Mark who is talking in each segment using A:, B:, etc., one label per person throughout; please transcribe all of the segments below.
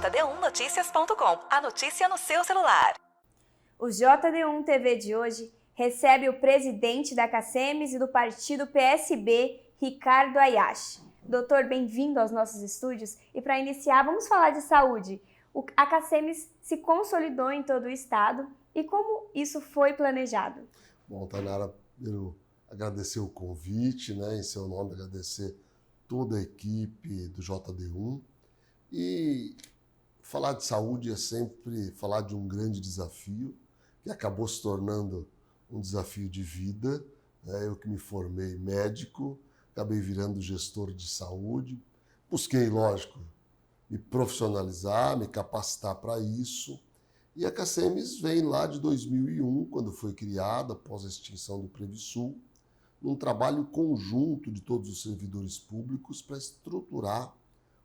A: jd1noticias.com, a notícia no seu celular.
B: O JD1 TV de hoje recebe o presidente da CACEMES e do partido PSB, Ricardo Hayashi. Doutor, bem-vindo aos nossos estúdios. E para iniciar, vamos falar de saúde. A CACEMES se consolidou em todo o estado e como isso foi planejado?
C: Bom, Tainara, eu agradecer o convite, em seu nome agradecer toda a equipe do JD1. E falar de saúde é sempre falar de um grande desafio, que acabou se tornando um desafio de vida. Eu que me formei médico, acabei virando gestor de saúde. Busquei, lógico, me profissionalizar, me capacitar para isso. E a CACEMES vem lá de 2001, quando foi criada, após a extinção do Previsul, num trabalho conjunto de todos os servidores públicos para estruturar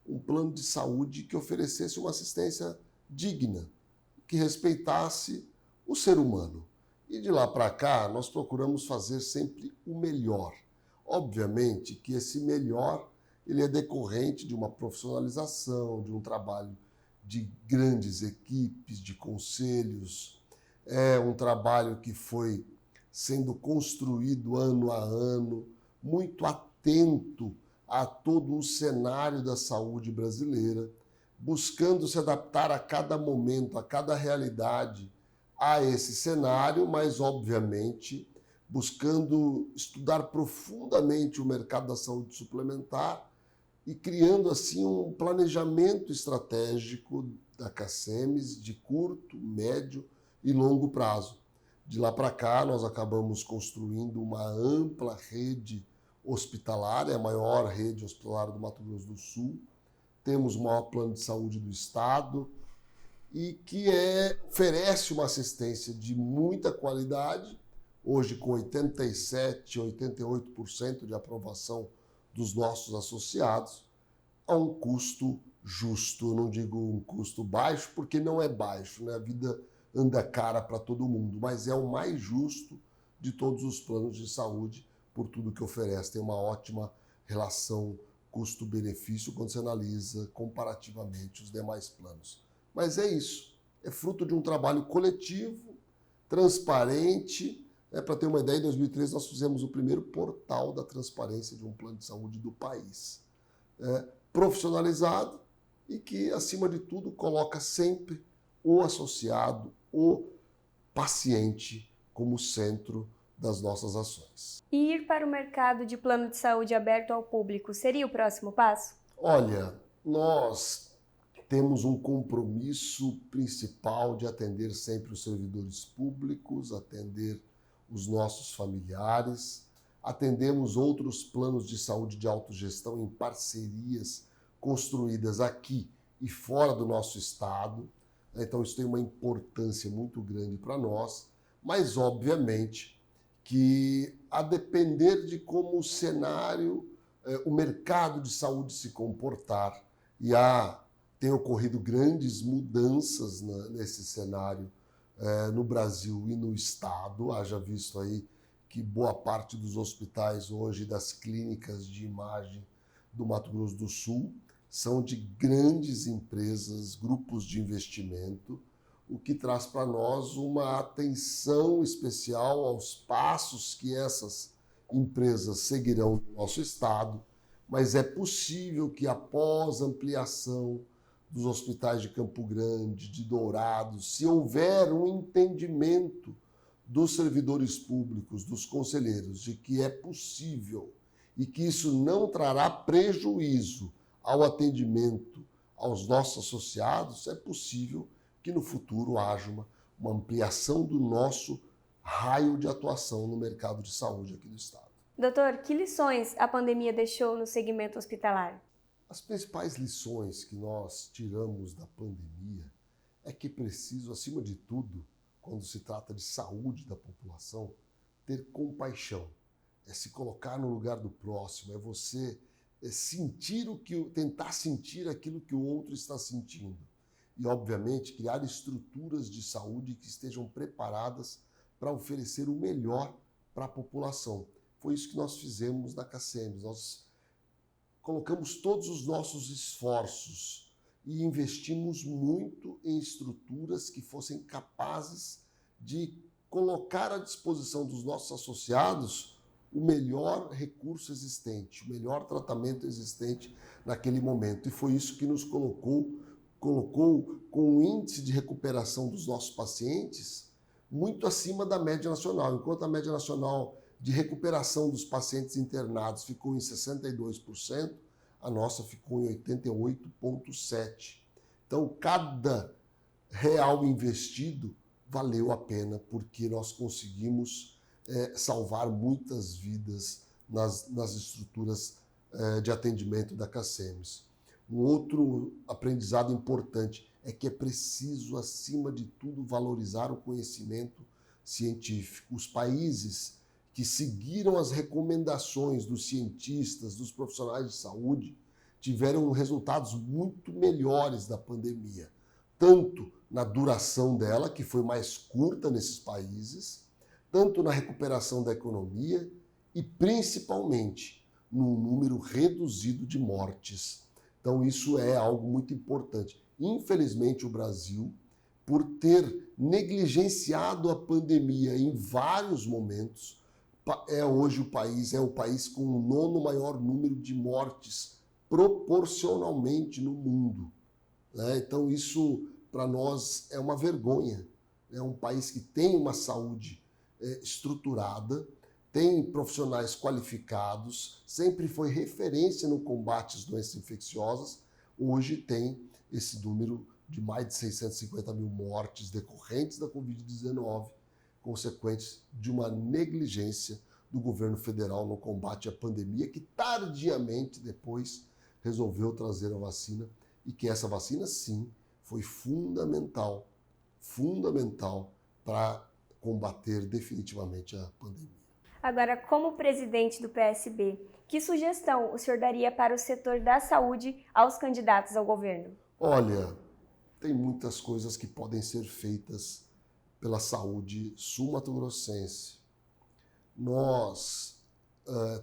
C: um plano de saúde que oferecesse uma assistência digna, que respeitasse o ser humano. E de lá para cá, nós procuramos fazer sempre o melhor. Obviamente que esse melhor ele é decorrente de uma profissionalização, de um trabalho de grandes equipes, de conselhos. É um trabalho que foi sendo construído ano a ano, muito atento a todo o cenário da saúde brasileira, buscando se adaptar a cada momento, a cada realidade, a esse cenário, mas, obviamente, buscando estudar profundamente o mercado da saúde suplementar e criando, assim, um planejamento estratégico da CACEMES de curto, médio e longo prazo. De lá para cá, nós acabamos construindo uma ampla rede hospitalar, a maior rede hospitalar do Mato Grosso do Sul. Temos o maior plano de saúde do estado e que oferece uma assistência de muita qualidade, hoje com 87%, 88% de aprovação dos nossos associados, a um custo justo. Eu não digo um custo baixo, porque não é baixo, A vida anda cara para todo mundo, mas é o mais justo de todos os planos de saúde, por tudo que oferece. Tem uma ótima relação custo-benefício quando você analisa comparativamente os demais planos. Mas é isso, é fruto de um trabalho coletivo, transparente. Para ter uma ideia, em 2013 nós fizemos o primeiro portal da transparência de um plano de saúde do país. Profissionalizado e que, acima de tudo, coloca sempre o associado, o paciente como centro das nossas ações.
B: E ir para o mercado de plano de saúde aberto ao público seria o próximo passo?
C: Olha, nós temos um compromisso principal de atender sempre os servidores públicos, atender os nossos familiares, atendemos outros planos de saúde de autogestão em parcerias construídas aqui e fora do nosso estado. Então isso tem uma importância muito grande para nós, mas obviamente que a depender de como o cenário, o mercado de saúde se comportar, e tem ocorrido grandes mudanças nesse cenário no Brasil e no estado. Haja visto aí que boa parte dos hospitais hoje, das clínicas de imagem do Mato Grosso do Sul, são de grandes empresas, grupos de investimento, o que traz para nós uma atenção especial aos passos que essas empresas seguirão no nosso estado, mas é possível que após ampliação dos hospitais de Campo Grande, de Dourados, se houver um entendimento dos servidores públicos, dos conselheiros, de que é possível e que isso não trará prejuízo ao atendimento aos nossos associados, é possível que no futuro haja uma ampliação do nosso raio de atuação no mercado de saúde aqui do estado.
B: Doutor, que lições a pandemia deixou no segmento hospitalar?
C: As principais lições que nós tiramos da pandemia é que é preciso, acima de tudo, quando se trata de saúde da população, ter compaixão. É se colocar no lugar do próximo, é você tentar sentir aquilo que o outro está sentindo. E, obviamente, criar estruturas de saúde que estejam preparadas para oferecer o melhor para a população. Foi isso que nós fizemos na CACEMES. Nós colocamos todos os nossos esforços e investimos muito em estruturas que fossem capazes de colocar à disposição dos nossos associados o melhor recurso existente, o melhor tratamento existente naquele momento. E foi isso que nos colocou com o índice de recuperação dos nossos pacientes muito acima da média nacional. Enquanto a média nacional de recuperação dos pacientes internados ficou em 62%, a nossa ficou em 88,7%. Então, cada real investido valeu a pena, porque nós conseguimos salvar muitas vidas nas estruturas de atendimento da CACEMES. Um outro aprendizado importante é que é preciso, acima de tudo, valorizar o conhecimento científico. Os países que seguiram as recomendações dos cientistas, dos profissionais de saúde, tiveram resultados muito melhores da pandemia, tanto na duração dela, que foi mais curta nesses países, tanto na recuperação da economia e, principalmente, no número reduzido de mortes. Então, isso é algo muito importante. Infelizmente, o Brasil, por ter negligenciado a pandemia em vários momentos, hoje o país com o 9º maior número de mortes proporcionalmente no mundo. Então, isso, para nós, é uma vergonha. É um país que tem uma saúde estruturada, tem profissionais qualificados, sempre foi referência no combate às doenças infecciosas, hoje tem esse número de mais de 650 mil mortes decorrentes da Covid-19, consequentes de uma negligência do governo federal no combate à pandemia, que tardiamente depois resolveu trazer a vacina, e que essa vacina, sim, foi fundamental para combater definitivamente a pandemia.
B: Agora, como presidente do PSB, que sugestão o senhor daria para o setor da saúde aos candidatos ao governo?
C: Olha, tem muitas coisas que podem ser feitas pela saúde sul-mato-grossense. Nós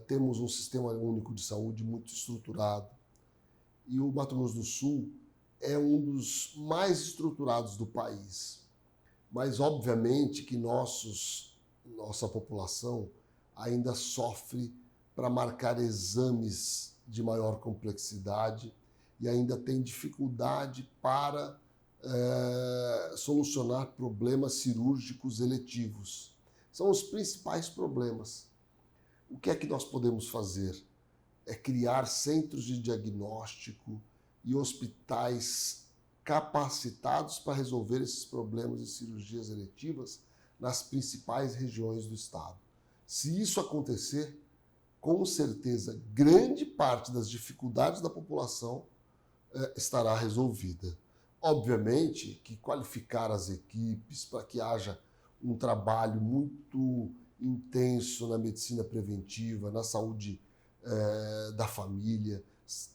C: temos um sistema único de saúde muito estruturado e o Mato Grosso do Sul é um dos mais estruturados do país. Mas, obviamente, que nossa população ainda sofre para marcar exames de maior complexidade e ainda tem dificuldade para solucionar problemas cirúrgicos eletivos. São os principais problemas. O que é que nós podemos fazer? É criar centros de diagnóstico e hospitais capacitados para resolver esses problemas de cirurgias eletivas nas principais regiões do estado. Se isso acontecer, com certeza, grande parte das dificuldades da população estará resolvida. Obviamente que qualificar as equipes para que haja um trabalho muito intenso na medicina preventiva, na saúde da família.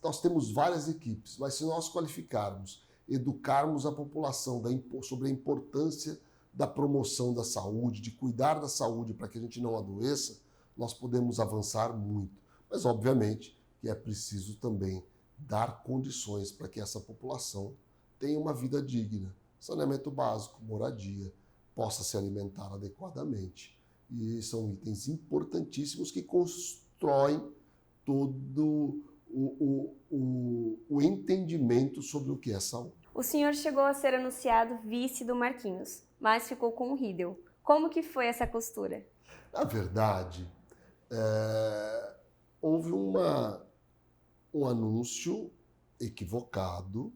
C: Nós temos várias equipes, mas se nós qualificarmos, educarmos a população sobre a importância da promoção da saúde, de cuidar da saúde para que a gente não adoeça, nós podemos avançar muito. Mas, obviamente, que é preciso também dar condições para que essa população tenha uma vida digna, saneamento básico, moradia, possa se alimentar adequadamente. E são itens importantíssimos que constroem todo o entendimento sobre o que é saúde.
B: O senhor chegou a ser anunciado vice do Marquinhos, mas ficou com o Riedel. Como que foi essa costura?
C: Na verdade, houve um anúncio equivocado,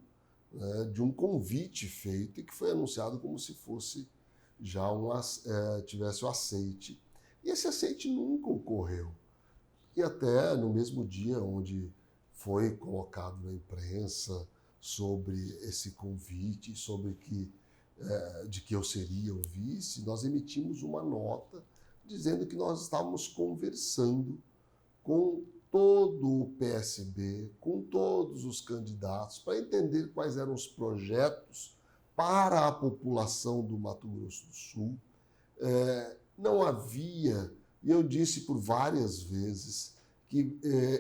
C: de um convite feito e que foi anunciado como se fosse já tivesse o aceite. E esse aceite nunca ocorreu. E até no mesmo dia onde foi colocado na imprensa sobre esse convite, de que eu seria o vice, nós emitimos uma nota dizendo que nós estávamos conversando com todo o PSB, com todos os candidatos, para entender quais eram os projetos para a população do Mato Grosso do Sul. Não havia, e eu disse por várias vezes, que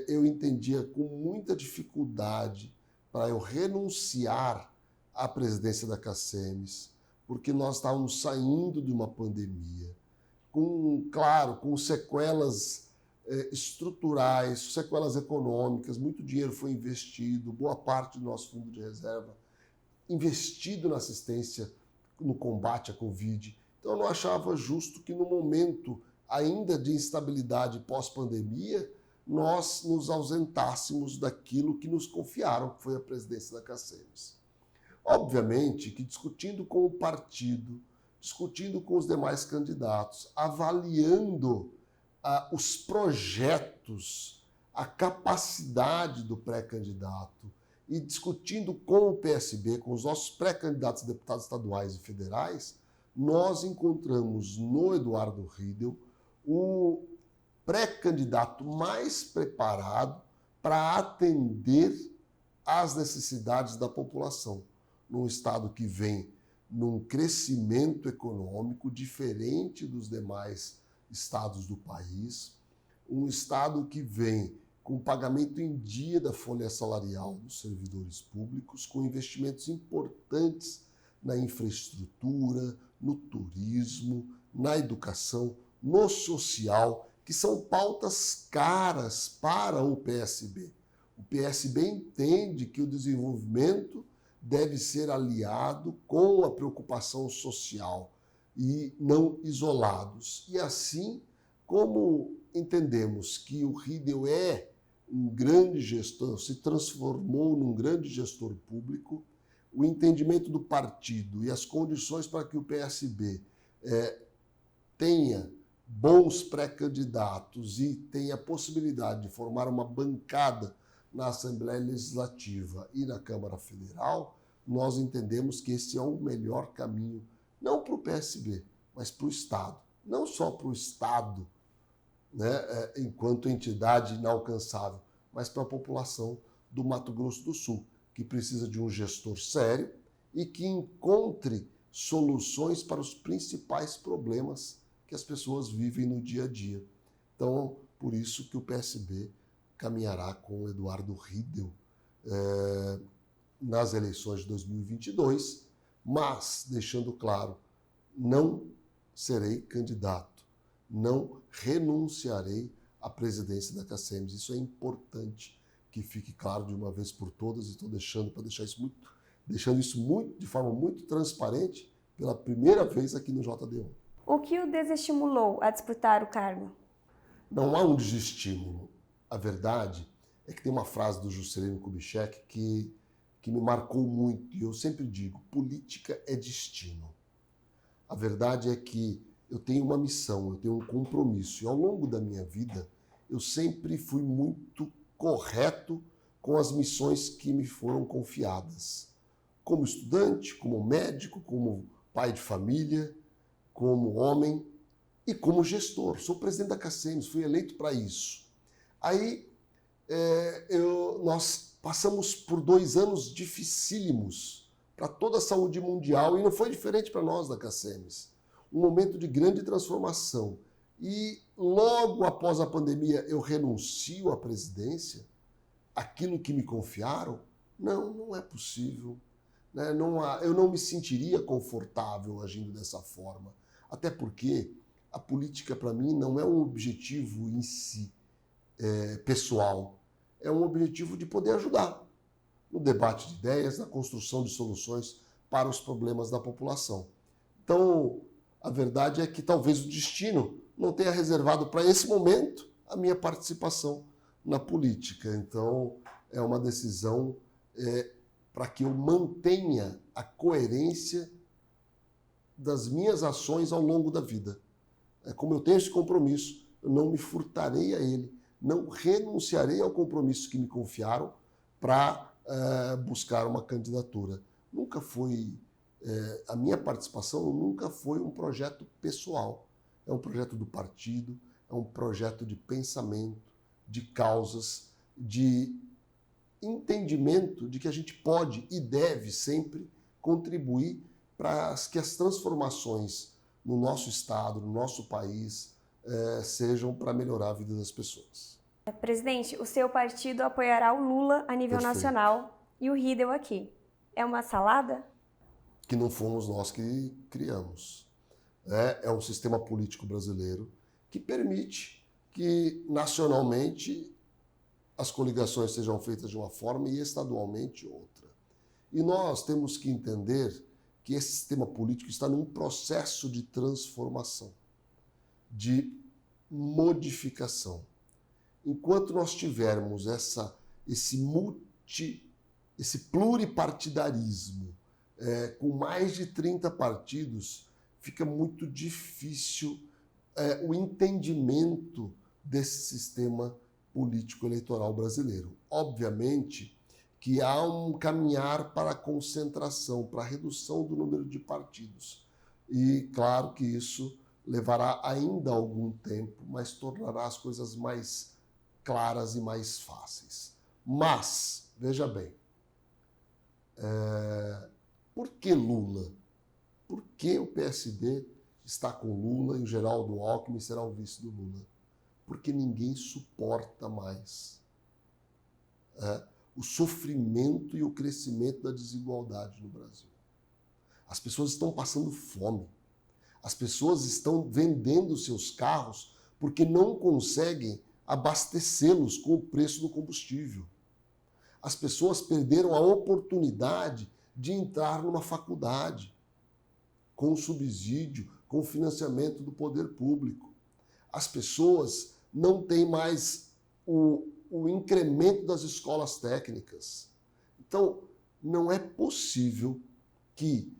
C: eu entendia com muita dificuldade para eu renunciar à presidência da CACEMES, porque nós estávamos saindo de uma pandemia, com sequelas estruturais, sequelas econômicas, muito dinheiro foi investido, boa parte do nosso fundo de reserva investido na assistência, no combate à Covid. Então eu não achava justo que no momento ainda de instabilidade pós-pandemia, nós nos ausentássemos daquilo que nos confiaram, que foi a presidência da CACEMES. Obviamente que discutindo com o partido, discutindo com os demais candidatos, avaliando os projetos, a capacidade do pré-candidato e discutindo com o PSB, com os nossos pré-candidatos a deputados estaduais e federais, nós encontramos no Eduardo Riedel o pré-candidato mais preparado para atender às necessidades da população, num estado que vem num crescimento econômico diferente dos demais estados do país, um estado que vem com pagamento em dia da folha salarial dos servidores públicos, com investimentos importantes na infraestrutura, no turismo, na educação, no social, que são pautas caras para o PSB. O PSB entende que o desenvolvimento deve ser aliado com a preocupação social e não isolados. E assim, como entendemos que o Riedel é um grande gestor, se transformou num grande gestor público, o entendimento do partido e as condições para que o PSB tenha bons pré-candidatos e tenha a possibilidade de formar uma bancada na Assembleia Legislativa e na Câmara Federal, nós entendemos que esse é o melhor caminho, não para o PSB, mas para o Estado. Não só para o Estado, né, enquanto entidade inalcançável, mas para a população do Mato Grosso do Sul, que precisa de um gestor sério e que encontre soluções para os principais problemas que as pessoas vivem no dia a dia. Então, por isso que o PSB caminhará com o Eduardo Riedel nas eleições de 2022, mas, deixando claro, não serei candidato, não renunciarei à presidência da CACEMES. Isso é importante que fique claro de uma vez por todas, e estou deixando isso de forma muito transparente pela primeira vez aqui no JD1.
B: O que o desestimulou a disputar o cargo?
C: Não há um desestímulo. A verdade é que tem uma frase do Juscelino Kubitschek que me marcou muito, e eu sempre digo, política é destino. A verdade é que eu tenho uma missão, eu tenho um compromisso, e ao longo da minha vida eu sempre fui muito correto com as missões que me foram confiadas. Como estudante, como médico, como pai de família, como homem e como gestor. Sou presidente da CACEMES, fui eleito para isso. Aí nós passamos por 2 anos dificílimos para toda a saúde mundial e não foi diferente para nós da CACEMES. Um momento de grande transformação. E logo após a pandemia eu renuncio à presidência, aquilo que me confiaram? Não é possível. Né? Eu não me sentiria confortável agindo dessa forma. Até porque a política, para mim, não é um objetivo em si pessoal. É um objetivo de poder ajudar no debate de ideias, na construção de soluções para os problemas da população. Então, a verdade é que talvez o destino não tenha reservado para esse momento a minha participação na política. Então, é uma decisão para que eu mantenha a coerência das minhas ações ao longo da vida. Como eu tenho esse compromisso, eu não me furtarei a ele, não renunciarei ao compromisso que me confiaram para buscar uma candidatura. Nunca foi, a minha participação nunca foi um projeto pessoal. É um projeto do partido, é um projeto de pensamento, de causas, de entendimento de que a gente pode e deve sempre contribuir para que as transformações no nosso estado, no nosso país, sejam para melhorar a vida das pessoas.
B: Presidente, o seu partido apoiará o Lula a nível
C: Perfeito.
B: nacional E o Riedel aqui, é uma salada?
C: Que não fomos nós que criamos. É um sistema político brasileiro que permite que nacionalmente as coligações sejam feitas de uma forma e estadualmente outra. E nós temos que entender que esse sistema político está num processo de transformação, de modificação. Enquanto nós tivermos esse pluripartidarismo com mais de 30 partidos, fica muito difícil o entendimento desse sistema político-eleitoral brasileiro. Obviamente que há um caminhar para a concentração, para a redução do número de partidos. E claro que isso levará ainda algum tempo, mas tornará as coisas mais claras e mais fáceis. Mas, veja bem, por que Lula? Por que o PSD está com Lula e o Geraldo Alckmin será o vice do Lula? Porque ninguém suporta mais o sofrimento e o crescimento da desigualdade no Brasil. As pessoas estão passando fome. As pessoas estão vendendo seus carros porque não conseguem abastecê-los com o preço do combustível. As pessoas perderam a oportunidade de entrar numa faculdade com subsídio, com financiamento do poder público. As pessoas não têm mais o incremento das escolas técnicas. Então, não é possível que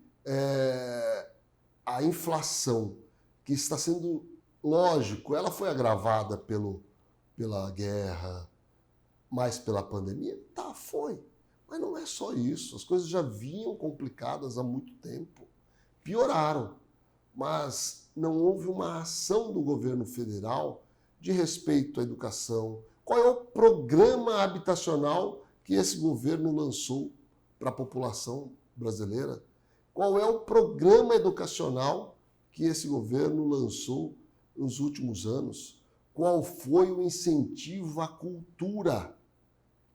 C: a inflação, que está sendo, lógico, ela foi agravada pela guerra, mais pela pandemia? Tá, foi. Mas não é só isso. As coisas já vinham complicadas há muito tempo. Pioraram. Mas não houve uma ação do governo federal de respeito à educação. Qual é o programa habitacional que esse governo lançou para a população brasileira? Qual é o programa educacional que esse governo lançou nos últimos anos? Qual foi o incentivo à cultura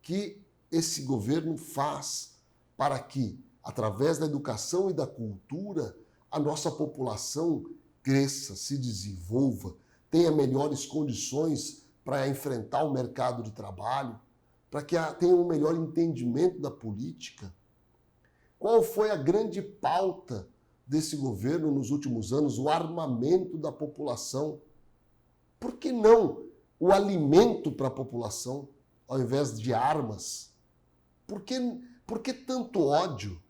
C: que esse governo faz para que, através da educação e da cultura, a nossa população cresça, se desenvolva, tenha melhores condições para enfrentar o mercado de trabalho, para que tenha um melhor entendimento da política? Qual foi a grande pauta desse governo nos últimos anos? O armamento da população. Por que não o alimento para a população, ao invés de armas? Por que tanto ódio?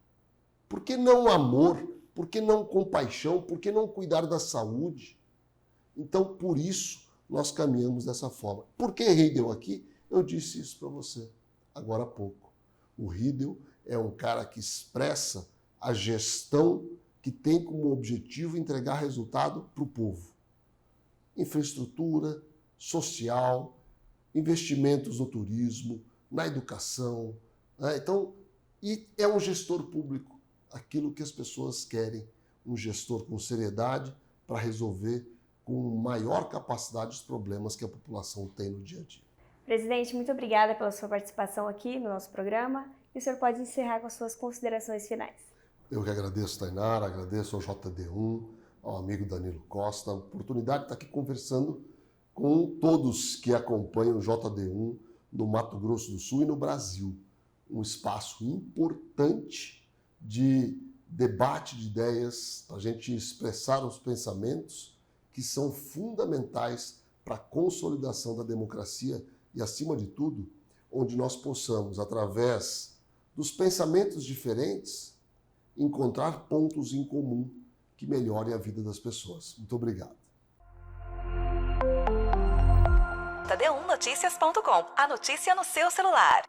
C: Por que não amor? Por que não compaixão? Por que não cuidar da saúde? Então, por isso, nós caminhamos dessa forma. Por que Riedel aqui? Eu disse isso para você agora há pouco. O Riedel é um cara que expressa a gestão que tem como objetivo entregar resultado para o povo. Infraestrutura social, investimentos no turismo, na educação. Então, e é um gestor público, aquilo que as pessoas querem, um gestor com seriedade para resolver com maior capacidade os problemas que a população tem no dia a dia.
B: Presidente, muito obrigada pela sua participação aqui no nosso programa e o senhor pode encerrar com as suas considerações finais.
C: Eu que agradeço, Tainara, agradeço ao JD1, ao amigo Danilo Costa, a oportunidade de estar aqui conversando com todos que acompanham o JD1 no Mato Grosso do Sul e no Brasil. Um espaço importante de debate de ideias, para a gente expressar os pensamentos que são fundamentais para a consolidação da democracia e, acima de tudo, onde nós possamos, através dos pensamentos diferentes, encontrar pontos em comum que melhorem a vida das pessoas. Muito obrigado.
A: JD1Noticias.com. A notícia no seu celular.